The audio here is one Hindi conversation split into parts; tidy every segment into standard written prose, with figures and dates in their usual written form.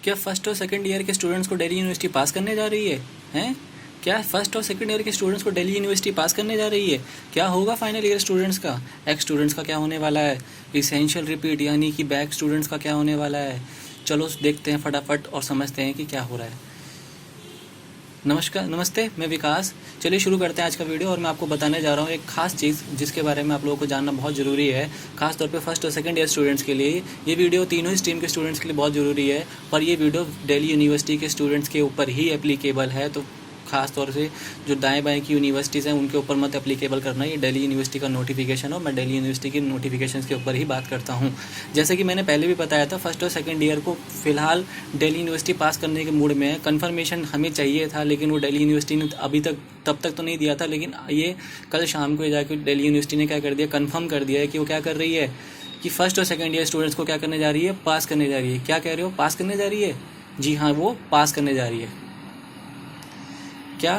क्या फर्स्ट और सेकंड ईयर के स्टूडेंट्स को दिल्ली यूनिवर्सिटी पास करने जा रही है? हैं? क्या फर्स्ट और सेकंड ईयर के स्टूडेंट्स को दिल्ली यूनिवर्सिटी पास करने जा रही है? क्या होगा फाइनल ईयर स्टूडेंट्स का? एक्स स्टूडेंट्स का क्या होने वाला है? इसेंशियल रिपीट यानी कि बैक स्टूडेंट्स का क्या होने वाला है? चलो देखते हैं फटाफट और समझते हैं कि क्या हो रहा है। नमस्कार, नमस्ते, मैं विकास। चलिए शुरू करते हैं आज का वीडियो। और मैं आपको बताने जा रहा हूँ एक खास चीज़ जिसके बारे में आप लोगों को जानना बहुत ज़रूरी है, खास तौर पे फर्स्ट और सेकंड ईयर स्टूडेंट्स के लिए। ये वीडियो तीनों ही स्ट्रीम के स्टूडेंट्स के लिए बहुत ज़रूरी है, पर ये वीडियो दिल्ली यूनिवर्सिटी के स्टूडेंट्स के ऊपर ही एप्लीकेबल है। तो खास तौर से जो दाएं बाएं की यूनिवर्सिटीज़ हैं उनके ऊपर मत एप्लीकेबल करना। ये दिल्ली यूनिवर्सिटी का नोटिफिकेशन हो, मैं दिल्ली यूनिवर्सिटी की नोटिफिकेशंस के ऊपर ही बात करता हूँ। जैसे कि मैंने पहले भी बताया था, फर्स्ट और सेकंड ईयर को फिलहाल दिल्ली यूनिवर्सिटी पास करने के मूड में है। कन्फर्मेशन हमें चाहिए था, लेकिन वो दिल्ली यूनिवर्सिटी ने अभी तक तब तक तो नहीं दिया था, लेकिन ये कल शाम को जाकर दिल्ली यूनिवर्सिटी ने क्या कर दिया, कन्फर्म कर दिया है कि वो क्या कर रही है कि फर्स्ट और सेकंड ईयर स्टूडेंट्स को क्या करने जा रही है, पास करने जा रही है। क्या कह रहे हो, पास करने जा रही है? जी हाँ, वो पास करने जा रही है। क्या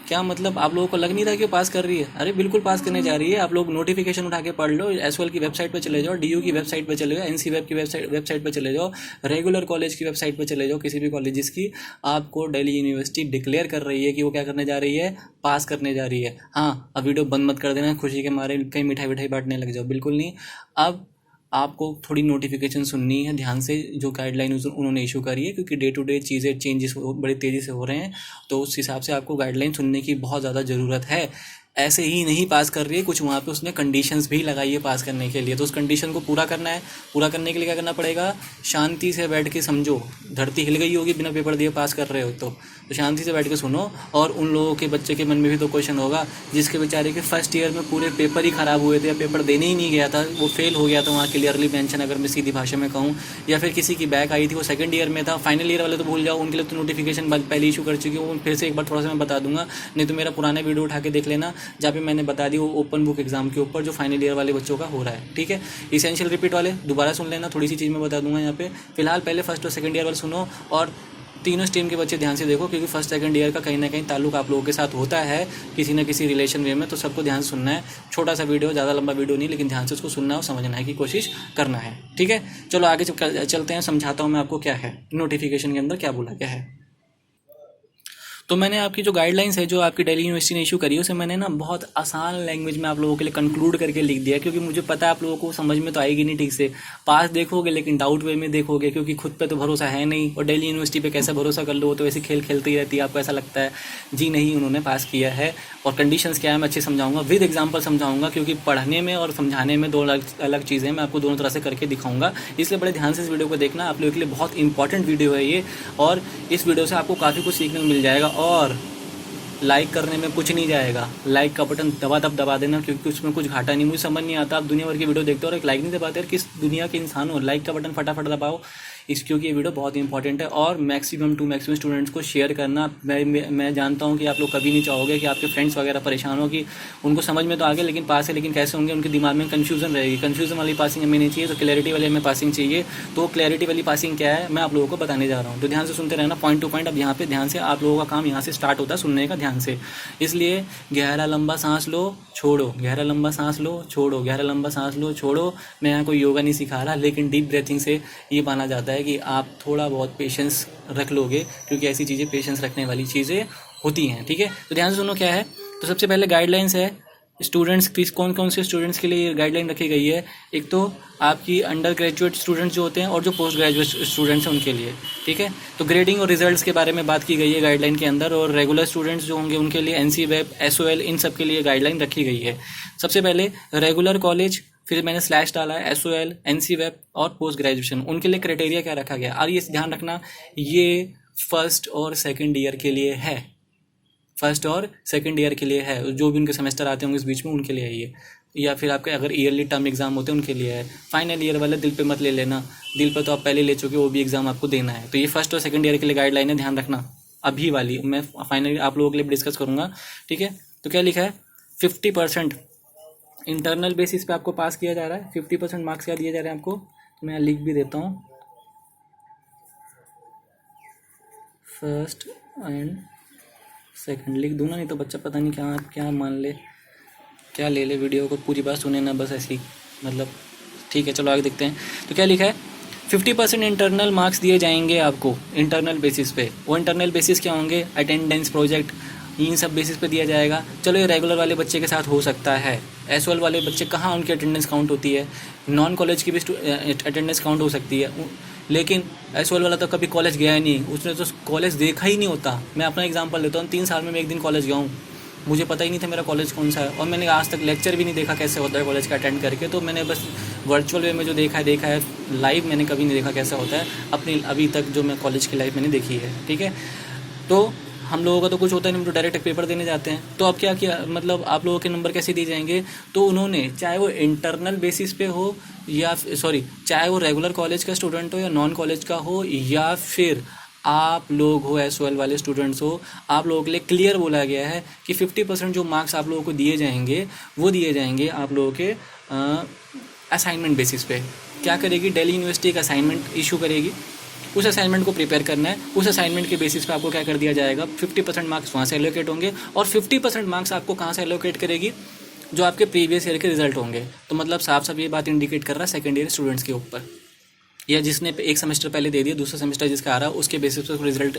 क्या मतलब आप लोगों को लग नहीं रहा कि वो पास कर रही है? अरे बिल्कुल पास करने जा रही है। आप लोग नोटिफिकेशन उठा के पढ़ लो, एसओएल की वेबसाइट पे चले जाओ, डीयू की वेबसाइट पे चले जाओ, एनसी वेब की वेबसाइट पे चले जाओ, रेगुलर कॉलेज की वेबसाइट पे चले जाओ, किसी भी कॉलेजेस की। आपको दिल्ली यूनिवर्सिटी डिक्लेयर कर रही है कि वो क्या करने जा रही है, पास करने जा रही है। हाँ, अब वीडियो बंद मत कर देना खुशी के मारे कहीं मिठाई विठाई बांटने लग जाओ, बिल्कुल नहीं। अब आपको थोड़ी नोटिफिकेशन सुननी है ध्यान से, जो गाइडलाइन उन्होंने इशू करी है, क्योंकि डे टू डे चीज़ें चेंजेस बड़ी तेज़ी से हो रहे हैं। तो उस हिसाब से आपको गाइडलाइन सुनने की बहुत ज़्यादा ज़रूरत है। ऐसे ही नहीं पास कर रही है, कुछ वहाँ पे उसने कंडीशंस भी लगाई है पास करने के लिए। तो उस कंडीशन को पूरा करना है। पूरा करने के लिए क्या करना पड़ेगा, शांति से बैठ के समझो। धरती हिल गई होगी बिना पेपर दिए पास कर रहे हो तो शांति से बैठ के सुनो। और उन लोगों के बच्चे के मन में भी तो क्वेश्चन होगा जिसके बेचारे के फर्स्ट ईयर में पूरे पेपर ही ख़राब हुए थे, या पेपर देने ही नहीं गया था, वो फेल हो गया था वहाँ क्लियरली मेंशन, अगर मैं सीधी भाषा में कहूँ। या फिर किसी की बैक आई थी, वो सेकंड ईयर में था। फाइनल ईयर वाले तो भूल जाओ, उनके लिए तो नोटिफिकेशन पहले इशू कर चुकी हूँ। फिर से एक बार थोड़ा सा मैं बता दूंगा, नहीं तो मेरा पुराना वीडियो उठा के देख लेना, जहाँ पे मैंने बता दी वो ओपन बुक एग्जाम के ऊपर जो फाइनल ईयर वाले बच्चों का हो रहा है। ठीक है, इसेंशियल रिपीट वाले दोबारा सुन लेना, थोड़ी सी चीज़ मैं बता दूंगा यहाँ पे। फिलहाल पहले फर्स्ट और सेकंड ईयर वाले सुनो, और तीनों स्ट्रीम के बच्चे ध्यान से देखो, क्योंकि फर्स्ट सेकंड ईयर का कहीं ना कहीं ताल्लुक आप लोगों के साथ होता है किसी न किसी रिलेशन वे में। तो सबको ध्यान से सुनना है। छोटा सा वीडियो, ज़्यादा लंबा वीडियो नहीं, लेकिन ध्यान से उसको सुनना और समझना है की कोशिश करना है। ठीक है, चलो आगे चलते हैं, समझाता हूँ मैं आपको क्या है नोटिफिकेशन के अंदर क्या बोला गया है। तो मैंने आपकी जो गाइडलाइंस है जो आपकी दिल्ली यूनिवर्सिटी ने इशू करी है, उसे मैंने ना बहुत आसान लैंग्वेज में आप लोगों के लिए कंक्लूड करके लिख दिया, क्योंकि मुझे पता है आप लोगों को समझ में तो आएगी नहीं ठीक से। पास देखोगे लेकिन डाउट वे में देखोगे, क्योंकि खुद पे तो भरोसा है नहीं, और दिल्ली यूनिवर्सिटी पे कैसे भरोसा कर लो, तो ऐसे खेल खेलती रहती है, आपको ऐसा लगता है। जी नहीं, उन्होंने पास किया है। और कंडीशंस क्या है मैं अच्छे समझाऊंगा, विद एग्जाम्पल समझाऊंगा, क्योंकि पढ़ने में और समझाने में दो अलग चीज़ें, मैं आपको दोनों तरह से करके दिखाऊंगा। इसलिए बड़े ध्यान से इस वीडियो को देखना, आप लोगों के लिए बहुत इंपॉर्टेंट वीडियो है ये, और इस वीडियो से आपको काफ़ी कुछ सीखने को मिल जाएगा। और लाइक करने में कुछ नहीं जाएगा, लाइक का बटन दबा देना, क्योंकि उसमें कुछ घाटा नहीं। मुझे समझ नहीं आता, आप दुनिया भर की वीडियो देखते हो और एक लाइक नहीं दबाते, यार किस दुनिया के इंसान हो। लाइक का बटन फटाफट दबाओ क्योंकि ये वीडियो बहुत इंपॉर्टेंट है। और मैक्सिमम स्टूडेंट्स को शेयर करना। मैं जानता हूँ कि आप लोग कभी नहीं चाहोगे कि आपके फ्रेंड्स वगैरह परेशान हो, कि उनको समझ में तो आ गया लेकिन पास है, लेकिन कैसे होंगे, उनके दिमाग में कन्फ्यूजन रहेगी। कन्फ्यूजन वाली पासिंग हमें नहीं चाहिए, तो क्लैरिटी वाली हमें पासिंग चाहिए। तो क्लैरिटी वाली पासिंग क्या है मैं आप लोगों को बताने जा रहा हूँ, तो ध्यान से सुनते रहना, पॉइंट टू पॉइंट। अब यहाँ पे ध्यान से, आप लोगों का काम यहाँ से स्टार्ट होता है सुनने का, ध्यान से। इसलिए गहरा लंबा सांस लो, छोड़ो, गहरा लंबा सांस लो, छोड़ो, गहरा लंबा सांस लो, छोड़ो। मैं यहाँ कोई योगा नहीं सिखा रहा, लेकिन डीप ब्रीथिंग से ये माना जाता है कि आप थोड़ा बहुत पेशेंस रख लोगे, क्योंकि ऐसी चीज़ें पेशेंस रखने वाली चीज़ें होती हैं। ठीक है, तो ध्यान से सुनो क्या है। तो सबसे पहले गाइडलाइंस है स्टूडेंट्स, कौन कौन से स्टूडेंट्स के लिए गाइडलाइन रखी गई है। एक तो आपकी अंडर ग्रेजुएट स्टूडेंट्स जो होते हैं, और जो पोस्ट ग्रेजुएट स्टूडेंट्स हैं उनके लिए। ठीक है, तो ग्रेडिंग और रिजल्ट्स के बारे में बात की गई है गाइडलाइन के अंदर। और रेगुलर स्टूडेंट्स जो होंगे उनके लिए एनसी वेब, एसओएल, इन सब के लिए गाइडलाइन रखी गई है। सबसे पहले रेगुलर कॉलेज, फिर मैंने स्लैश डाला है एसओएल, एनसी वेब और पोस्ट ग्रेजुएशन, उनके लिए क्राइटेरिया क्या रखा गया। और ये ध्यान रखना, ये फर्स्ट और सेकंड ईयर के लिए है, फर्स्ट और सेकंड ईयर के लिए है। जो भी उनके सेमेस्टर आते होंगे इस बीच में उनके लिए है ये, या फिर आपके अगर ईयरली टर्म एग्जाम होते हैं उनके लिए है। फाइनल ईयर वाले दिल पे मत ले लेना, दिल पे तो आप पहले ले चुके हो, वो भी एग्जाम आपको देना है। तो ये फर्स्ट और सेकंड ईयर के लिए गाइडलाइन है, ध्यान रखना। अभी वाली मैं फाइनली आप लोगों के लिए डिस्कस करूँगा। ठीक है, तो क्या लिखा है, 50% इंटरनल बेसिस पे आपको पास किया जा रहा है। 50% मार्क्स क्या दिए जा रहे हैं आपको, तो मैं लिख भी देता हूँ, फर्स्ट एंड सेकंड लिख दूँ ना, नहीं तो बच्चा पता नहीं क्या मान ले, क्या ले वीडियो को पूरी बात सुने ना, बस ऐसी मतलब। ठीक है, चलो आगे देखते हैं। तो क्या लिखा है, 50% इंटरनल मार्क्स दिए जाएंगे आपको इंटरनल बेसिस पे। वो इंटरनल बेसिस क्या होंगे, अटेंडेंस, प्रोजेक्ट, इन सब बेसिस पे दिया जाएगा। चलो ये रेगुलर वाले बच्चे के साथ हो सकता है, एसओएल वाले बच्चे कहाँ उनकी अटेंडेंस काउंट होती है, नॉन कॉलेज की भी अटेंडेंस काउंट हो सकती है, लेकिन एसओएल वाला तो कभी कॉलेज गया ही नहीं, उसने तो कॉलेज देखा ही नहीं होता। मैं अपना एग्जांपल लेता हूँ, 3 साल में मैं एक दिन कॉलेज गया हूँ, मुझे पता ही नहीं था मेरा कॉलेज कौन सा है, और मैंने आज तक लेक्चर भी नहीं देखा कैसे होता है कॉलेज का अटेंड करके। तो मैंने बस वर्चुअल वे में जो देखा है, लाइव मैंने कभी नहीं देखा कैसा होता है अपनी अभी तक जो मैं कॉलेज की लाइफ मैंने देखी है। ठीक है, तो हम लोगों का तो कुछ होता नहीं, हम तो डायरेक्ट पेपर देने जाते हैं। तो अब क्या किया, मतलब आप लोगों के नंबर कैसे दिए जाएंगे, तो उन्होंने चाहे वो इंटरनल बेसिस पे हो या चाहे वो रेगुलर कॉलेज का स्टूडेंट हो या नॉन कॉलेज का हो, या फिर आप लोग हो एसओएल वाले स्टूडेंट्स हो, आप लोगों के लिए क्लियर बोला गया है कि 50% जो मार्क्स आप लोगों को दिए जाएंगे वो दिए जाएंगे आप लोगों के असाइनमेंट बेसिस पे। क्या करेगी दिल्ली यूनिवर्सिटी एक असाइनमेंट इशू करेगी, उस असाइनमेंट को प्रिपेयर करना है, उस असाइनमेंट के बेसिस पे आपको क्या कर दिया जाएगा, 50% मार्क्स वहाँ से एलोकेट होंगे, और 50% मार्क्स आपको कहाँ से एलोकेट करेगी, जो आपके प्रीवियस ईयर के रिजल्ट होंगे। तो मतलब साफ साफ ये बात इंडिकेट कर रहा है सेकेंड ईयर स्टूडेंट्स के ऊपर, या जिसने एक सेमेस्टर पहले दे दिया, दूसरा सेमेस्टर जिसका आ रहा है उसके बेसिस पर रिजल्ट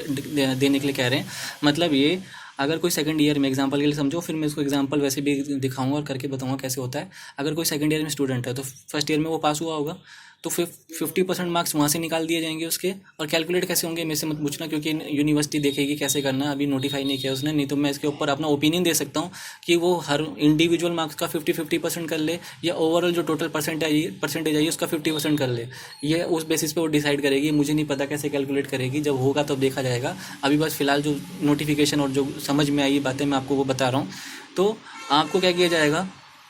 देने के लिए कह रहे हैं। मतलब ये अगर कोई सेकंड ईयर में, एग्जांपल के लिए समझो, फिर मैं इसको एग्जांपल वैसे भी दिखाऊंगा और करके बताऊंगा कैसे होता है। अगर कोई सेकंड ईयर में स्टूडेंट है तो फर्स्ट ईयर में वो पास हुआ होगा, तो फिर 50% मार्क्स वहाँ से निकाल दिए जाएंगे उसके। और कैलकुलेट कैसे होंगे मेरे से मत पूछना, क्योंकि यूनिवर्सिटी देखेगी कैसे करना है, अभी नोटिफाई नहीं किया उसने। नहीं तो मैं इसके ऊपर अपना ओपिनियन दे सकता हूँ कि वो हर इंडिविजुअल मार्क्स का 50% कर ले, या ओवरऑल जो टोटल परसेंटेज आई उसका 50% कर ले। ये उस बेसिस पे वो डिसाइड करेगी। मुझे नहीं पता कैसे कैलकुलेट करेगी, जब होगा तब देखा जाएगा। अभी बस फिलहाल जो नोटिफिकेशन और जो समझ में आई बातें मैं आपको वो बता रहा हूँ। तो आपको क्या किया जाएगा,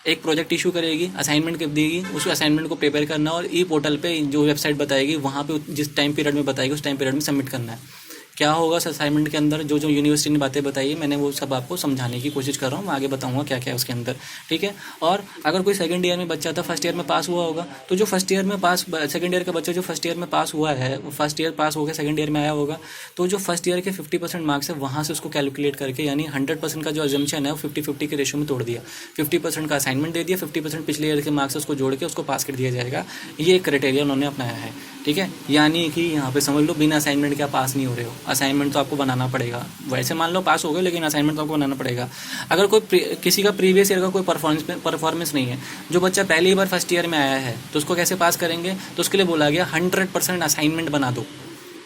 एक प्रोजेक्ट इशू करेगी, असाइनमेंट देगी, उस असाइनमेंट को प्रिपेयर करना, और ई पोर्टल पे जो वेबसाइट बताएगी वहाँ पे जिस टाइम पीरियड में बताएगी उस टाइम पीरियड में सबमिट करना है। क्या होगा उस असाइनमेंट के अंदर, जो जो यूनिवर्सिटी ने बातें बताई है मैंने वो सब आपको समझाने की कोशिश कर रहा हूँ, मैं आगे बताऊँगा क्या क्या है उसके अंदर। ठीक है, और अगर कोई सेकंड ईयर में बच्चा था, फर्स्ट ईयर में पास हुआ होगा, तो जो फर्स्ट ईयर में पास, सेकंड ईयर का बच्चा जो फर्स्ट ईयर में पास हुआ है, वो फर्स्ट ईयर पास हो गया, सेकंड ईयर में आया होगा, तो जो फर्स्ट ईयर के 50% मार्क्स है वहाँ से उसको कैलकुलेट करके, यानी 100% का जो अजम्पशन है वो 50-50 के रेशियो में तोड़ दिया, 50% का असाइनमेंट दे दिया, 50% पिछले ईयर के मार्क्स उसको जोड़ के उसको पास कर दिया जाएगा। ये एक क्राइटेरिया उन्होंने अपनाया है। ठीक है, यानी कि यहाँ पे समझ लो बिना असाइनमेंट के आप पास नहीं हो रहे हो, असाइनमेंट तो आपको बनाना पड़ेगा। वैसे मान लो पास हो गए, लेकिन असाइनमेंट तो आपको बनाना पड़ेगा। अगर कोई किसी का प्रीवियस ईयर का कोई परफॉर्मेंस नहीं है, जो बच्चा पहली बार फर्स्ट ईयर में आया है, तो उसको कैसे पास करेंगे, तो उसके लिए बोला गया 100% असाइनमेंट बना दो,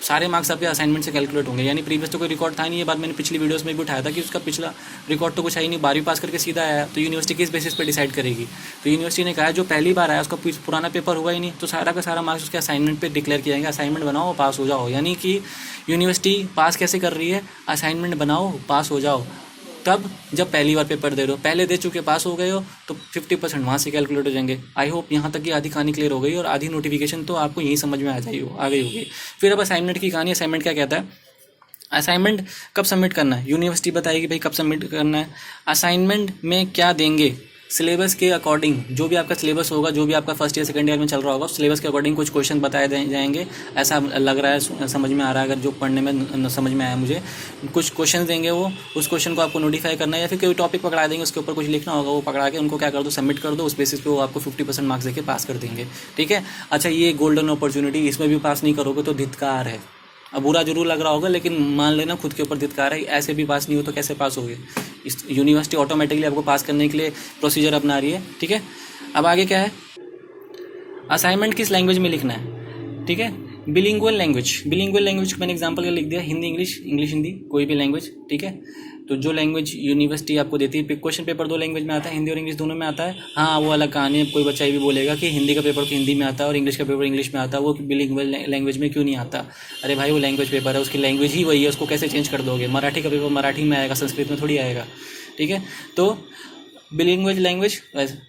सारे मार्क्स आपके असाइनमेंट से कैलकुलेट होंगे। यानी प्रीवियस तो कोई रिकॉर्ड था नहीं, ये बात मैंने पिछली वीडियोस में भी उठाया था कि उसका पिछला रिकॉर्ड तो कुछ है ही नहीं, 12वीं पास करके सीधा आया, तो यूनिवर्सिटी किस बेसिस पे डिसाइड करेगी। तो यूनिवर्सिटी ने कहा जो पहली बार आया उसका पुराना पेपर हुआ ही नहीं, तो सारा का सारा मार्क्स उसके असाइनमेंट पे डिक्लेयर किया जाएगा, असाइनमेंट बनाओ पास हो जाओ। यानी कि यूनिवर्सिटी पास कैसे कर रही है, असाइनमेंट बनाओ पास हो जाओ। तब जब पहली बार पेपर दे रहे हो, पहले दे चुके पास हो गए हो, तो 50% वहाँ से कैलकुलेट हो जाएंगे। आई होप यहाँ तक की आधी कहानी क्लियर हो गई, और आधी नोटिफिकेशन तो आपको यही समझ में आ गई होगी। फिर अब असाइनमेंट की कहानी, असाइनमेंट क्या कहता है, असाइनमेंट कब सबमिट करना है, यूनिवर्सिटी बताएगी भाई कब सबमिट करना है। असाइनमेंट में क्या देंगे, सिलेबस के अकॉर्डिंग, जो भी आपका सिलेबस होगा, जो भी आपका फर्स्ट ईयर सेकंड ईयर में चल रहा होगा, सिलेबस के अकॉर्डिंग कुछ क्वेश्चन बताए जाएंगे, ऐसा लग रहा है, समझ में आ रहा है। अगर जो पढ़ने में समझ में आया मुझे, कुछ क्वेश्चन देंगे, वो उस क्वेश्चन को आपको नोटिफाई करना है, या फिर कोई टॉपिक पकड़ा देंगे, उसके ऊपर कुछ लिखना होगा, वो पकड़ा के उनको क्या कर दो, सबमिट कर दो, उस बेसिस पे वो आपको 50% मार्क्स देके पास कर देंगे। ठीक है, अच्छा ये गोल्डन अपॉर्चुनिटी, इसमें भी पास नहीं करोगे तो धिक्कार है। अब बुरा जरूर लग रहा होगा, लेकिन मान लेना खुद के ऊपर धिक्कार है, ऐसे भी पास नहीं हो तो कैसे पास होगे। इस यूनिवर्सिटी ऑटोमेटिकली आपको पास करने के लिए प्रोसीजर अपना रही है। ठीक है, अब आगे क्या है, असाइनमेंट किस लैंग्वेज में लिखना है। ठीक है, बिलिंगुअल लैंग्वेज मैंने एग्जांपल का लिख दिया, हिंदी इंग्लिश, इंग्लिश हिंदी, कोई भी लैंग्वेज। ठीक है, तो जो लैंग्वेज यूनिवर्सिटी आपको देती है, क्वेश्चन पेपर 2 लैंग्वेज में आता है, हिंदी और इंग्लिश दोनों में आता है। हाँ, वो अलग कहानी है, कोई बच्चा ये भी बोलेगा कि हिंदी का पेपर तो हिंदी में आता है और इंग्लिश का पेपर इंग्लिश में आता है, वो बिलिंगुअल लैंग्वेज में क्यों नहीं आता। अरे भाई, वो लैंग्वेज पेपर है, उसकी लैंग्वेज ही वही है, उसको कैसे चेंज कर दोगे। मराठी का पेपर मराठी में आएगा, संस्कृत में थोड़ी आएगा। ठीक है, तो bilingual language,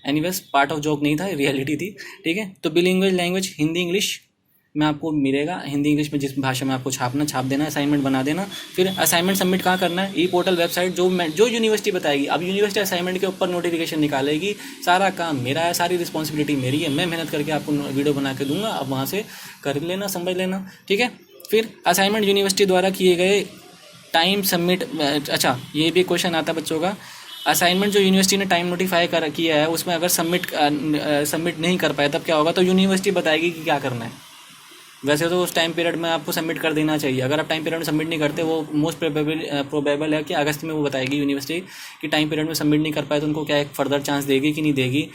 anyways part of joke नहीं था, रियलिटी थी। ठीक है, तो बिलिंगुअल लैंग्वेज हिंदी इंग्लिश में आपको मिलेगा, हिंदी इंग्लिश में जिस भाषा में आपको छाप देना, असाइनमेंट बना देना। फिर असाइनमेंट सबमिट कहाँ करना है, ई पोर्टल वेबसाइट, जो यूनिवर्सिटी बताएगी। अब यूनिवर्सिटी असाइनमेंट के ऊपर नोटिफिकेशन निकालेगी, सारा काम मेरा है, सारी रिस्पॉन्सिबिलिटी मेरी है, मैं मेहनत करके आपको वीडियो बना के दूंगा, अब वहाँ से कर लेना, समझ लेना। ठीक है, फिर असाइनमेंट यूनिवर्सिटी द्वारा किए गए टाइम सबमिट। अच्छा, ये भी क्वेश्चन आता है बच्चों का, असाइनमेंट जो यूनिवर्सिटी ने टाइम नोटिफाई किया है, उसमें अगर सबमिट नहीं कर पाए तब क्या होगा, तो यूनिवर्सिटी बताएगी कि क्या करना है। वैसे तो उस टाइम पीरियड में आपको सबमिट कर देना चाहिए। अगर आप टाइम पीरियड में सबमिट नहीं करते, वो मोस्ट प्रोबेबल है कि अगस्त में वो बताएगी यूनिवर्सिटी कि टाइम पीरियड में सबमिट नहीं कर पाए तो उनको क्या एक फर्दर चांस देगी कि नहीं देगी।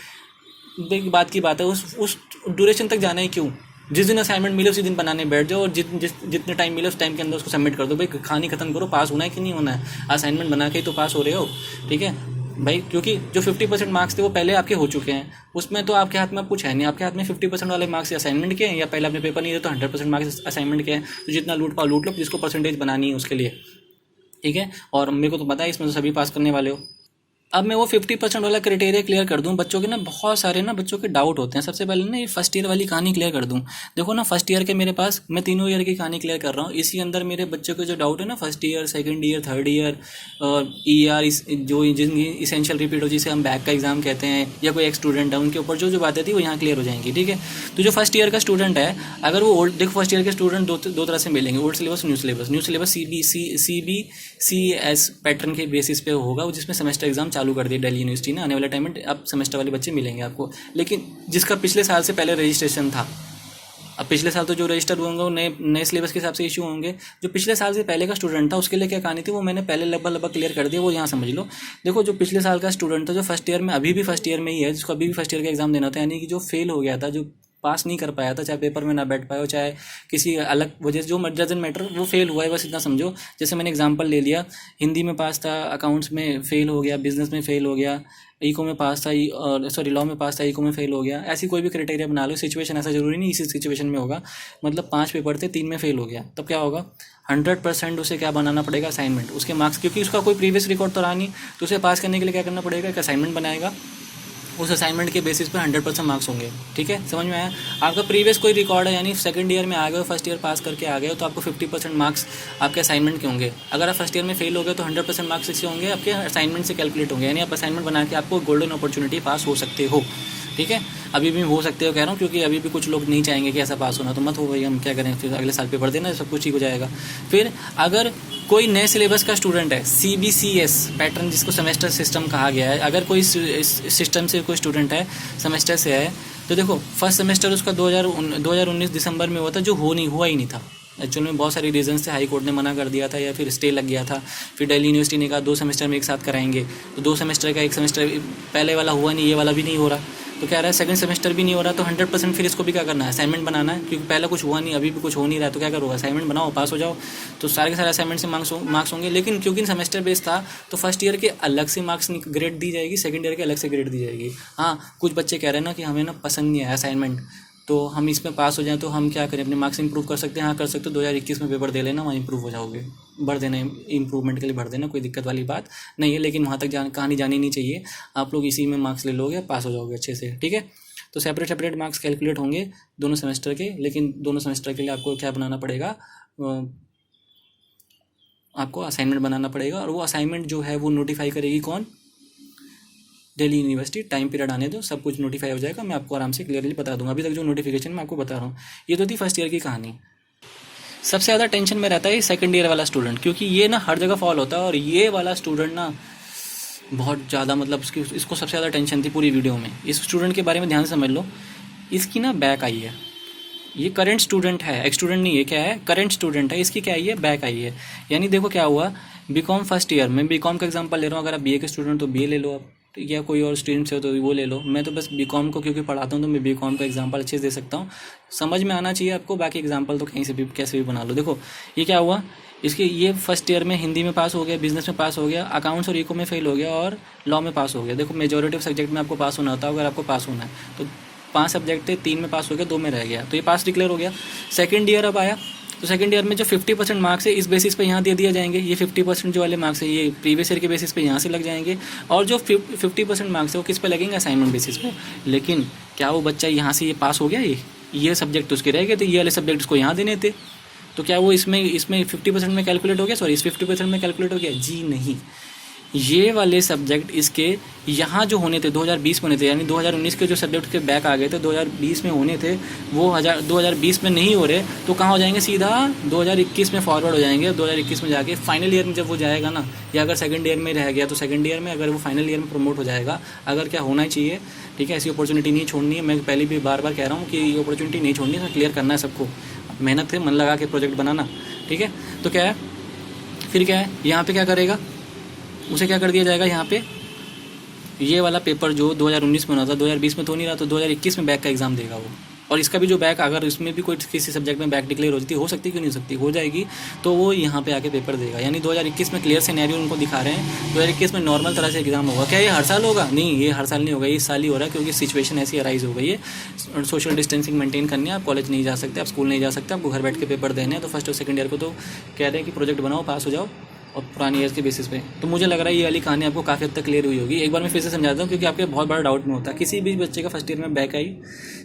देख, बात की बात है, उस ड्यूरेशन तक जाना ही क्यों? जिस दिन असाइनमेंट मिले उसी दिन बनाने बैठ जाओ और जितने टाइम मिले उस टाइम के अंदर उसको सबमिट कर दो। भाई कहानी खत्म करो, पास होना है कि नहीं होना है, असाइनमेंट बना के ही तो पास हो रहे हो, ठीक है भाई। क्योंकि जो 50% मार्क्स थे वो पहले आपके हो चुके हैं, उसमें तो आपके हाथ में अब कुछ है नहीं। आपके हाथ में 50% वाले मार्क्स असाइनमेंट के हैं, या पहले आपने पेपर नहीं दिया तो 100% मार्क्स असाइनमेंट के हैं। तो जितना लूट पाओ लूट लो, जिसको परसेंटेज बनानी है उसके लिए, ठीक है। और मेरे को तो पता है इसमें तो सभी पास करने वाले हो। अब मैं वो 50% वाला क्राइटेरिया क्लियर कर दूं। बच्चों के ना बहुत सारे ना बच्चों के डाउट होते हैं। सबसे पहले ना ये फर्स्ट ईयर वाली कहानी क्लियर कर दूं। देखो ना, फर्स्ट ईयर के मेरे पास, मैं तीनों ईयर की कहानी क्लियर कर रहा हूँ। इसी अंदर मेरे बच्चों के जो डाउट है ना, first year, second year, third year और ER, जो जिनकी इसेंशियल रिपीट हो, जिसे हम बैक का एग्जाम कहते हैं, या कोई एक स्टूडेंट है, उनके ऊपर जो बातें थी वो यहाँ क्लियर हो जाएंगी, ठीक है। तो जो फर्स्ट ईयर का स्टूडेंट है, अगर वो ओल्ड, देखो फर्स्ट ईयर के स्टूडेंट दो तरह से मिलेंगे, old syllabus, new syllabus. New syllabus CBCS pattern के बेसिस पे होगा, जिसमें सेमेस्टर एग्जाम चालू कर दिए दिल्ली यूनिवर्सिटी ने। आने वाले टाइम में अब सेमेस्टर वाले बच्चे मिलेंगे आपको, लेकिन जिसका पिछले साल से पहले रजिस्ट्रेशन था। अब पिछले साल तो जो रजिस्टर होंगे वो नए सिलेबस के हिसाब से इशू होंगे। जो पिछले साल से पहले का स्टूडेंट था उसके लिए क्या कहानी थी वो मैंने पहले लगभग क्लियर कर दिया, वो यहाँ समझ लो। देखो, जो पिछले साल का स्टूडेंट था, जो फर्स्ट ईयर में, अभी भी फर्स्ट ईयर में ही है, जिसको अभी भी फर्स्ट ईयर का एग्जाम देना था, यानी कि जो फेल हो गया था, जो पास नहीं कर पाया था, चाहे पेपर में ना बैठ पाया हो, चाहे किसी अलग वजह से, जो डजंट मैटर, वो फेल हुआ है, बस इतना समझो। जैसे मैंने एग्जांपल ले लिया, हिंदी में पास था, अकाउंट्स में फेल हो गया, बिजनेस में फेल हो गया, इको में पास था, और सॉरी लॉ में पास था, इको में फेल हो गया। ऐसी कोई भी क्राइटेरिया बना लो, सिचुएशन ऐसा जरूरी नहीं इसी सिचुएशन में होगा। मतलब 5 पेपर थे, 3 में फेल हो गया, तब क्या होगा? 100% उसे क्या बनाना पड़ेगा? असाइनमेंट। उसके मार्क्स, क्योंकि उसका कोई प्रीवियस रिकॉर्ड तो रहा नहीं, तो उसे पास करने के लिए क्या करना पड़ेगा? एक असाइनमेंट बनाएगा, उस असाइनमेंट के बेसिस पे 100% मार्क्स होंगे, ठीक है। समझ में आया? आपका प्रीवियस कोई रिकॉर्ड है, यानी सेकंड ईयर में आ गए हो, फर्स्ट ईयर पास करके आ गए हो, तो आपको 50% मार्क्स आपके असाइनमेंट के होंगे। अगर आप फर्स्ट ईयर में फेल हो गए तो 100% मार्क्स इससे होंगे, आपके असाइनमेंट से कैलकुलेट होंगे, यानी आप असाइनमेंट बना के आपको गोल्डन अपॉर्चुनिटी पास हो सकते हो, ठीक है। अभी भी हो सकते हो कह रहा हूँ, क्योंकि अभी भी कुछ लोग नहीं चाहेंगे कि ऐसा पास होना, तो मत हो भाई, हम क्या करें, फिर अगले साल पेपर देना, सब कुछ ठीक हो जाएगा। फिर अगर कोई नए सिलेबस का स्टूडेंट है, CBCS पैटर्न जिसको सेमेस्टर सिस्टम कहा गया है, अगर कोई सिस्टम से कोई स्टूडेंट है, सेमेस्टर से है, तो देखो फर्स्ट सेमेस्टर उसका 2019 दिसंबर में हुआ था, जो हुआ ही नहीं था। एक्चुअल में बहुत सारी रीजंस थे, हाई कोर्ट ने मना कर दिया था, या फिर स्टे लग गया था। फिर दिल्ली यूनिवर्सिटी ने कहा 2 सेमेस्टर में एक साथ कराएंगे, तो 2 सेमेस्टर का एक सेमेस्टर पहले वाला हुआ नहीं, ये वाला भी नहीं हो रहा, तो क्या रहा है, सेकंड सेमेस्टर भी नहीं हो रहा, तो 100% फिर इसको भी क्या करना है? असाइनमेंट बनाना है, क्योंकि पहले कुछ हुआ नहीं, अभी भी कुछ हो नहीं रहा, तो क्या करोगे? असाइनमेंट बनाओ, पास हो जाओ। तो सारे के सारे असाइनमेंट से मार्क्स होंगे। लेकिन क्योंकि सेमेस्टर बेस था, तो फर्स्ट ईयर के अलग से मार्क्स ग्रेड दी जाएगी, सेकंड ईयर के अलग से ग्रेड दी जाएगी। हाँ, कुछ बच्चे कह रहे हैं ना कि हमें ना पसंद नहीं आया असाइनमेंट, तो हम इसमें पास हो जाएं, तो हम क्या करें, अपने मार्क्स इंप्रूव कर सकते हैं। हाँ कर सकते हो, 2021 में पेपर दे लेना, वहाँ इंप्रूव हो जाओगे, भर देना, इंप्रूवमेंट के लिए भर देना, कोई दिक्कत वाली बात नहीं है। लेकिन वहाँ तक कहानी जानी नहीं चाहिए, आप लोग इसी में मार्क्स ले लोगे, पास हो जाओगे अच्छे से, ठीक है। तो सेपरेट मार्क्स कैलकुलेट होंगे दोनों सेमेस्टर के, लेकिन दोनों सेमेस्टर के लिए आपको क्या बनाना पड़ेगा? आपको असाइनमेंट बनाना पड़ेगा, और वो असाइनमेंट जो है वो नोटिफाई करेगी कौन? दिल्ली यूनिवर्सिटी। टाइम पीरियड आने दो, सब कुछ नोटिफाई हो जाएगा, मैं आपको आराम से क्लियरली बता दूंगा। अभी तक जो नोटिफिकेशन मैं आपको बता रहा हूँ, ये तो थी फर्स्ट ईयर की कहानी। सबसे ज़्यादा टेंशन में रहता है सेकंड ईयर वाला स्टूडेंट, क्योंकि ये ना हर जगह फॉल होता है, और ये वाला स्टूडेंट ना बहुत ज़्यादा, मतलब इसको सबसे ज़्यादा टेंशन थी पूरी वीडियो में। इस स्टूडेंट के बारे में ध्यान से समझ लो, इसकी ना बैक आई है। ये करंट स्टूडेंट है, एक्स स्टूडेंट नहीं है, क्या है? करंट स्टूडेंट है। इसकी क्या आई है? बैक आई है। यानी देखो क्या हुआ, बीकॉम फर्स्ट ईयर में, बीकॉम का एग्जांपल ले रहा हूँ, अगर आप BA के स्टूडेंट तो BA ले लो आप, या कोई और स्ट्रीम से हो तो वो ले लो। मैं तो बस बीकॉम को क्योंकि पढ़ाता हूँ, तो मैं बीकॉम का एग्जांपल अच्छे से दे सकता हूँ, समझ में आना चाहिए आपको। बाकी एग्जांपल तो कहीं से भी कैसे भी बना लो। देखो ये क्या हुआ, इसके ये फर्स्ट ईयर में हिंदी में पास हो गया, बिजनेस में पास हो गया, अकाउंट्स और इको में फेल हो गया, और लॉ में पास हो गया। देखो मेजॉरिटी ऑफ सब्जेक्ट में आपको पास होना होता है, अगर आपको पास होना है तो 5 सब्जेक्ट थे, 3 में पास हो गया, 2 में रह गया, तो ये पास डिक्लेयर हो गया। सेकंड ईयर अब आया, तो सेकंड ईयर में जो 50% मार्क्स है, इस बेसिस पे यहाँ दे दिया जाएंगे। ये 50% जो वाले मार्क्स है, ये प्रीवियस ईयर के बेसिस पे यहाँ से लग जाएंगे, और जो 50% मार्क्स है वो किस पे लगेंगे? असाइनमेंट बेसिस पे। लेकिन क्या वो बच्चा यहाँ से ये पास हो गया? ये सब्जेक्ट उसके रह गए थे, ये वाले सब्जेक्ट उसको यहाँ देने थे, तो क्या वो इसमें 50% में कैलकुलेट हो गया? सॉरी, इस 50% में कैलकुलेट हो गया? जी नहीं, ये वाले सब्जेक्ट इसके यहाँ जो होने थे 2020 में होने थे, यानी 2019 के जो सब्जेक्ट के बैक आ गए थे 2020 में होने थे, वो 2020 में नहीं हो रहे, तो कहाँ हो जाएंगे? सीधा 2021 में फॉरवर्ड हो जाएंगे। 2021 में जाके फाइनल ईयर में जब वो जाएगा ना, या अगर सेकंड ईयर में रह गया तो सेकंड ईयर में, अगर वो फाइनल ईयर में प्रमोट हो जाएगा, अगर क्या होना चाहिए, ठीक है। ऐसी अपॉर्चुनिटी नहीं छोड़नी है, मैं पहले भी बार बार कह रहा हूँ कि ये अपॉर्चुनिटी नहीं छोड़नी है, क्लियर करना है सबको। मेहनत है, मन लगा के प्रोजेक्ट बनाना, ठीक है। तो क्या है, फिर क्या है, यहाँ पे क्या करेगा, उसे क्या कर दिया जाएगा, यहाँ पे ये वाला पेपर जो 2019 में होना था, 2020 में तो नहीं रहा, तो 2021 में बैक का एग्ज़ाम देगा वो। और इसका भी जो बैक, अगर इसमें भी कोई किसी सब्जेक्ट में बैक डिक्लेयर हो सकती क्यों नहीं हो सकती, हो जाएगी, तो वो यहाँ पे आके पेपर देगा। यानी 2021 में क्लियर सिनेरियो उनको दिखा रहे हैं, 2021 में नॉर्मल तरह से एग्जाम होगा। क्या ये हर साल होगा? नहीं, ये हर साल नहीं होगा, ये इस साल ही हो रहा है, क्योंकि सिचुएशन ऐसी अराइज हो गई है। सोशल डिस्टेंसिंग मेंटेन करनी है, आप कॉलेज नहीं जा सकते, आप स्कूल नहीं जा सकते, आपको घर बैठ के पेपर देने हैं। तो फर्स्ट और सेकंड ईयर को तो कह रहे हैं कि प्रोजेक्ट बनाओ, पास हो जाओ, और पुरानी ईयर्स के बेसिस पे। तो मुझे लग रहा है ये वाली कहानी आपको काफ़ी हद तक क्लियर हुई होगी। एक बार मैं फिर से समझाता हूँ, क्योंकि आपके बहुत बड़ा डाउट में होता है। किसी भी बच्चे का फर्स्ट ईयर में बैक आई,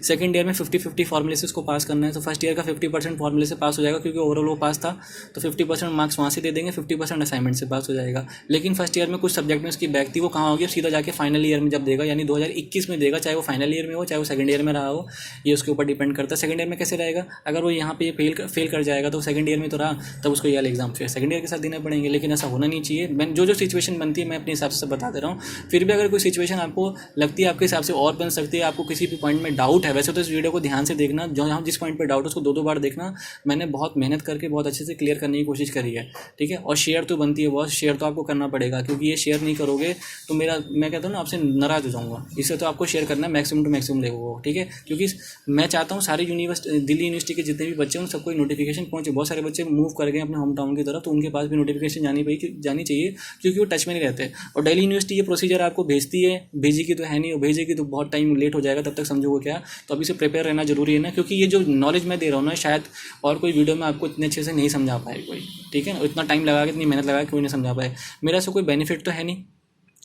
सेकंड ईयर में 50-50 फॉर्मूले से उसको पास करना है, तो फर्स्ट ईयर का 50% फॉर्मूले से पास हो जाएगा, क्योंकि ओवरऑल वो पास था, तो 50% मार्क्स वहाँ से दे देंगे, 50% असाइनमेंट से पास हो जाएगा। लेकिन फर्स्ट ईयर में कुछ सब्जेक्ट में उसकी बैक थी, वो कहाँ होगी, सीधा जाके फाइनल ईयर में जब देगा, यानी 2021 में देगा, चाहे वो फाइनल ईयर में हो, चाहे वो सेकंड ईयर में रहा हो, ये उसके ऊपर डिपेंड करता है। सेकंड ईयर में कैसे रहेगा, अगर वो यहाँ पे फेल कर जाएगा, तो सेकंड ईयर में तो रहा, तब उसको ये वाले एग्जाम फिर सेकंड ईयर के साथ देने पड़ेंगे। लेकिन ऐसा होना नहीं चाहिए। मैं जो सिचुएशन बनती है मैं अपने हिसाब से बता दे रहा हूँ। फिर भी अगर कोई सिचुएशन आपको लगती है आपके हिसाब से और बन सकती है, आपको किसी भी पॉइंट में डाउट है, वैसे तो इस वीडियो को ध्यान से देखना, जो यहाँ जिस पॉइंट पे डाउट है उसको 2-2 बार देखना। मैंने बहुत मेहनत करके बहुत अच्छे से क्लियर करने की कोशिश करी है, ठीक है। और शेयर तो बनती है बहुत, शेयर तो आपको करना पड़ेगा, क्योंकि ये शेयर नहीं करोगे तो मैं कहता हूँ ना, आपसे नाराज़ हो जाऊँगा। इससे तो आपको शेयर करना है, मैक्सिमम टू मैक्सिमम लेवल, ठीक है। क्योंकि मैं चाहता हूँ सारी दिल्ली यूनिवर्सिटी के जितने भी बच्चे हैं उन सबको नोटिफिकेशन पहुँचे। बहुत सारे बच्चे मूव कर गए अपने होम टाउन की तरफ, तो उनके पास भी नोटिफिकेशन जानी चाहिए, क्योंकि वो टच में नहीं रहते। और दिल्ली यूनिवर्सिटी ये प्रोसीजर आपको भेजती है, भेजेगी तो है नहीं, और भेजेगी तो बहुत टाइम लेट हो जाएगा, तब तक समझोगे क्या। तो अभी से प्रिपेयर रहना जरूरी है ना, क्योंकि ये जो नॉलेज मैं दे रहा हूँ ना, शायद और कोई वीडियो में आपको इतने अच्छे से नहीं समझा पाए कोई, ठीक है। इतना टाइम लगा के, इतनी मेहनत लगा के कोई नहीं समझा पाए। मेरा से कोई बेनिफिट तो है नहीं,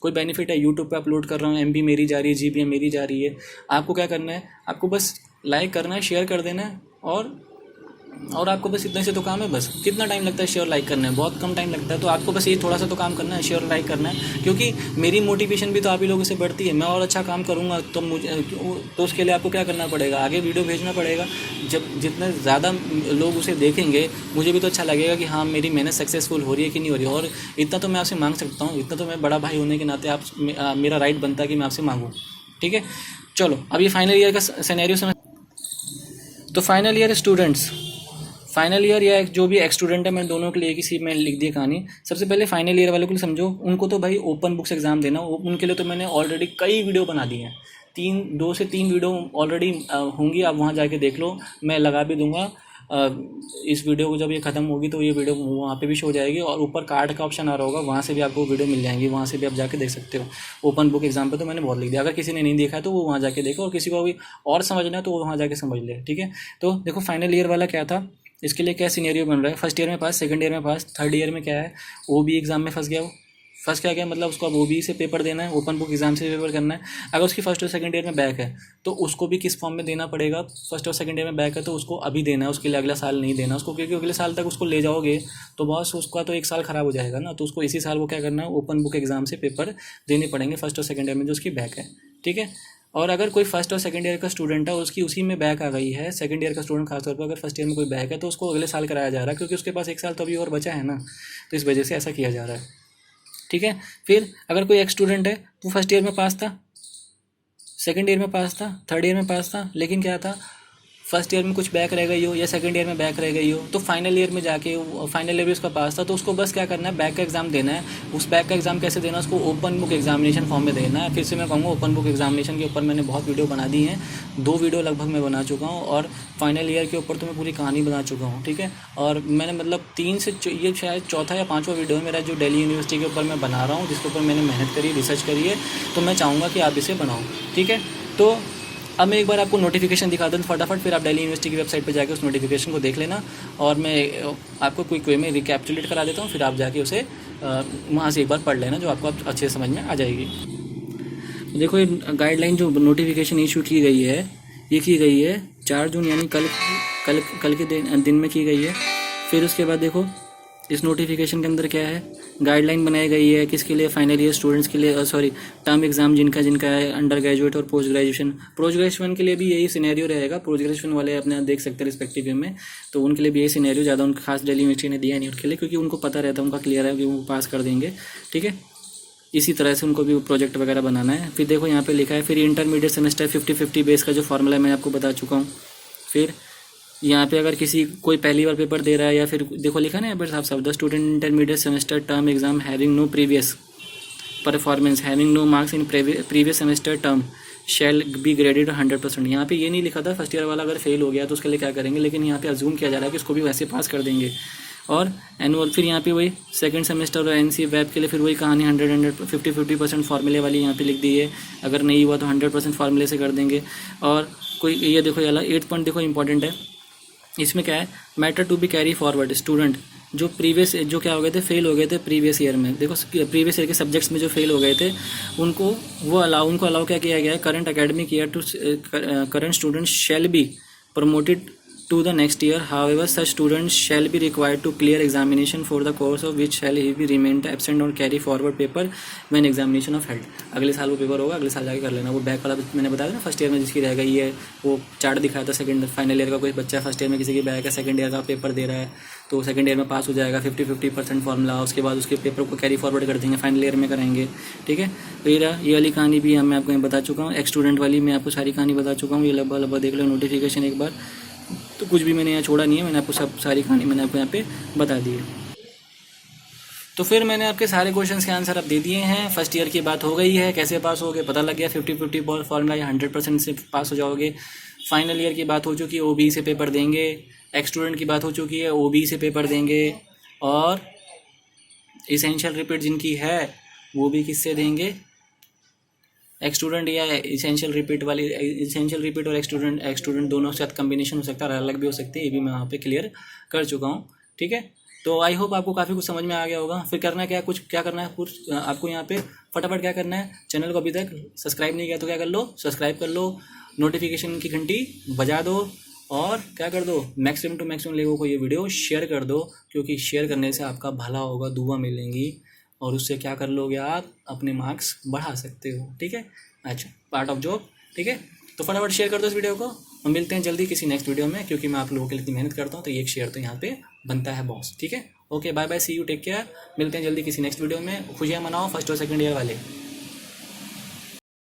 कोई बेनिफिट है, यूट्यूब पे अपलोड कर रहा हूँ, MB मेरी जा रही है, GB मेरी जा रही है। आपको क्या करना है, आपको बस लाइक करना है, शेयर कर देना है, और आपको बस इतने से तो काम है। बस कितना टाइम लगता है शेयर लाइक करने में, बहुत कम टाइम लगता है। तो आपको बस ये थोड़ा सा तो काम करना है, शेयर लाइक करना है, क्योंकि मेरी मोटिवेशन भी तो आप ही लोगों से बढ़ती है। मैं और अच्छा काम करूँगा तो तो उसके लिए आपको क्या करना पड़ेगा, आगे वीडियो भेजना पड़ेगा। जब जितने ज़्यादा लोग उसे देखेंगे, मुझे भी तो अच्छा लगेगा कि हाँ मेरी मेहनत सक्सेसफुल हो रही है कि नहीं हो रही है। और इतना तो मैं आपसे मांग सकता हूँ, इतना तो मैं बड़ा भाई होने के नाते आप मेरा राइट बनता है कि मैं आपसे मांगूँ, ठीक है। चलो अब ये फाइनल ईयर का सिनेरियो समझ। तो final year students, final year या जो भी एक्स स्टूडेंट है, मैं दोनों के लिए किसी में लिख दी कहानी। सबसे पहले फाइनल ईयर वालों को समझो, उनको तो भाई ओपन बुक्स एग्जाम देना। उनके लिए तो मैंने ऑलरेडी कई वीडियो बना दी हैं, 2 से 3 वीडियो ऑलरेडी होंगी, आप वहाँ जाके देख लो, मैं लगा भी दूंगा। इस वीडियो को जब ये ख़त्म होगी तो ये वीडियो वहाँ पे भी शो हो जाएगी, और ऊपर कार्ड का ऑप्शन आ रहा होगा, वहाँ से भी आपको वीडियो मिल जाएंगी, वहाँ से भी आप जाके देख सकते हो। ओपन बुक एग्जाम पे तो मैंने बहुत लिख दिया, अगर किसी ने नहीं देखा है तो वो वहाँ जाके देखो, और किसी को भी और समझना है तो वो वहाँ जाके समझ ले, ठीक है। तो देखो फाइनल ईयर वाला क्या था, इसके लिए क्या सिनेरियो बन रहा है। फर्स्ट ईयर में पास, सेकंड ईयर में पास, थर्ड ईयर में क्या है, OB एग्जाम में फंस गया वो। फर्स्ट क्या मतलब उसको अब OB से पेपर देना है, ओपन बुक एग्जाम से पेपर करना है। अगर उसकी फर्स्ट और सेकंड ईयर में बैक है तो उसको भी किस फॉर्म में देना पड़ेगा। फर्स्ट और सेकंड ईयर में बैक है तो उसको अभी देना है, उसके लिए अगला साल नहीं देना उसको, क्योंकि अगले साल तक उसको ले जाओगे तो बस उसका तो 1 साल ख़राब हो जाएगा ना। तो उसको इसी साल वो क्या करना है, ओपन बुक एग्जाम से पेपर देने पड़ेंगे फर्स्ट और सेकंड ईयर में जो उसकी बैक है, ठीक है। और अगर कोई फर्स्ट और सेकंड ईयर का स्टूडेंट है, उसकी उसी में बैक आ गई है, सेकंड ईयर का स्टूडेंट खासतौर पर अगर फर्स्ट ईयर में कोई बैक है तो उसको अगले साल कराया जा रहा है, क्योंकि उसके पास 1 साल तो अभी और बचा है ना, तो इस वजह से ऐसा किया जा रहा है, ठीक है। फिर अगर कोई एक स्टूडेंट है, वो फर्स्ट ईयर में पास था, सेकंड ईयर में पास था, थर्ड ईयर में पास था, लेकिन क्या था, फर्स्ट ईयर में कुछ बैक रह गई हो या सेकंड ईयर में बैक रह गई हो, तो फाइनल ईयर में जाके फाइनल ईयर में उसका पास था, तो उसको बस क्या करना है, बैक का एग्जाम देना है। उस बैक का एग्जाम कैसे देना है, उसको ओपन बुक एग्जामिनेशन फॉर्म में देना है। फिर से मैं कहूँगा, ओपन बुक एग्जामिनेशन के ऊपर मैंने बहुत वीडियो बना दी हैं, 2 वीडियो लगभग मैं बना चुका हूँ, और फाइनल ईयर के ऊपर तो मैं पूरी कहानी बना चुका हूँ, ठीक है। और मैंने मतलब 3 से ये शायद चौथा या 5वां वीडियो है मेरा जो दिल्ली यूनिवर्सिटी के ऊपर मैं बना रहा हूँ, जिसके ऊपर मैंने मेहनत करी, रिसर्च करी है। तो मैं चाहूँगा कि आप इसे बनाओ, ठीक है। तो अब मैं एक बार आपको नोटिफिकेशन दिखा दूँ फटाफट, फिर आप दिल्ली यूनिवर्सिटी की वेबसाइट पर जाके उस नोटिफिकेशन को देख लेना, और मैं आपको क्विक वे में रिकैप्चुलेट करा देता हूँ, फिर आप जाके उसे वहाँ से एक बार पढ़ लेना, जो आपको अच्छे से समझ में आ जाएगी। देखो, ये गाइडलाइन जो नोटिफिकेशन इशू की गई है, ये की गई है 4 जून यानी कल के दिन में की गई है। फिर उसके बाद देखो इस नोटिफिकेशन के अंदर क्या है, गाइडलाइन बनाई गई है किसके लिए, फाइनल ईयर स्टूडेंट्स के लिए, टर्म एग्जाम जिनका है, अंडर ग्रेजुएट और पोस्ट ग्रेजुएशन के लिए भी यही सिनेरियो रहेगा। पोस्ट ग्रेजुएशन वाले अपने देख सकते हैं रिस्पेक्टिव में, तो उनके लिए भी यही सिनेरियो, ज़्यादा उनका खास दिल्ली यूनिवर्सिटी ने दिया नहीं उनके लिए, क्योंकि उनको पता रहता है, उनका क्लियर है कि वो पास कर देंगे, ठीक है। इसी तरह से उनको भी प्रोजेक्ट वगैरह बनाना है। फिर देखो यहाँ पे लिखा है, फिर इंटरमीडिएट सेमेस्टर 50-50 बेस का जो फॉर्मूला मैं आपको बता चुका हूँ। फिर यहाँ पे अगर किसी कोई पहली बार पेपर दे रहा है या फिर देखो लिखा ना यहाँ पर साफ साफ, the student intermediate semester term exam having no previous performance having no marks in previous semester term shall be graded 100%। यहाँ पे ये नहीं लिखा था फर्स्ट ईयर वाला अगर फेल हो गया तो उसके लिए क्या करेंगे, लेकिन यहाँ पे अज्यूम किया जा रहा है कि उसको भी वैसे पास कर देंगे। और एनुअल फिर यहाँ पे वही सेकंड सेमेस्टर और एनसी वेब के लिए फिर वही कहानी 50% फार्मूले वाली यहाँ पे लिख दी है। अगर नहीं हुआ तो 100% फार्मूले से कर देंगे। और कोई ये देखो ये 8 पॉइंट देखो इंपॉर्टेंट है, इसमें क्या है, matter to be carry forward student जो प्रीवियस जो क्या हो गए थे, फेल हो गए थे प्रीवियस ईयर में। देखो प्रीवियस ईयर के सब्जेक्ट्स में जो फेल हो गए थे उनको उनको अलाउ क्या किया गया है, current academic year to current student shall be promoted to the next year. However, such students shall be required to clear examination for the course of which shall he be remained absent or carry forward paper when examination of held. अगले साल वो पेपर होगा, अगले साल जाके कर लेना। वो बैक वाला मैंने बताया था ना, फर्स्ट ईयर में जिसकी रहेगा ये वो चार्ट दिखाया था, सेकंड फाइनल ईयर का कोई बच्चा फर्स्ट ईयर में किसी की बैक है, सेकंड ईयर का पेपर दे रहा है तो सेकंड ईयर में पास हो जाएगा 50% फार्मूला, उसके बाद उसके पेपर को कैरी फॉरवर्ड कर देंगे, फाइनल ईयर में करेंगे। ठीक है, तो ये वाली कहानी भी मैं आपको बता चुका हूँ। एक्स स्टूडेंट वाली मैं आपको सारी कहानी बता चुका हूँ। ये लगभग देख लो नोटिफिकेशन एक बार, तो कुछ भी मैंने यहाँ छोड़ा नहीं है, मैंने आपको सब सारी कहानी मैंने आपको यहाँ पे बता दी है। तो फिर मैंने आपके सारे क्वेश्चंस के आंसर अब दे दिए हैं। फर्स्ट ईयर की बात हो गई है, कैसे पास हो गए पता लग गया, 50-50 फॉर्मूला या 100% से पास हो जाओगे। फाइनल ईयर की बात हो चुकी है, ओबी से पेपर देंगे। एक्स स्टूडेंट की बात हो चुकी है, ओबी से पेपर देंगे। और इसेंशियल रिपीट जिनकी है वो भी किससे देंगे, एक्स स्टूडेंट या इसेंशियल रिपीट वाली, इसेंशियल रिपीट और एक्स स्टूडेंट दोनों के साथ कम्बिनेशन हो सकता है, अलग भी हो सकती है, ये भी मैं वहाँ पे क्लियर कर चुका हूँ। ठीक है, तो आई होप आपको काफ़ी कुछ समझ में आ गया होगा। फिर करना क्या करना है कुछ आपको यहाँ पे फटाफट क्या करना है, चैनल को अभी तक सब्सक्राइब नहीं किया तो क्या कर लो, सब्सक्राइब कर लो, नोटिफिकेशन की घंटी बजा दो और क्या कर दो, मैक्सिमम टू मैक्सिमम लोगों को ये वीडियो शेयर कर दो, क्योंकि शेयर करने से आपका भला होगा, दुआ मिलेंगी और उससे क्या कर लोगे आप, अपने मार्क्स बढ़ा सकते हो। ठीक है, अच्छा पार्ट ऑफ जॉब। ठीक है, तो फटाफट शेयर कर दो इस वीडियो को। हम मिलते हैं जल्दी किसी नेक्स्ट वीडियो में, क्योंकि मैं आप लोगों के लिए इतनी मेहनत करता हूँ तो एक शेयर तो यहाँ पे बनता है बॉस। ठीक है, okay bye bye, see you, take care. मिलते हैं जल्दी किसी नेक्स्ट वीडियो में। खुशियाँ मनाओ फर्स्ट और सेकंड ईयर वाले।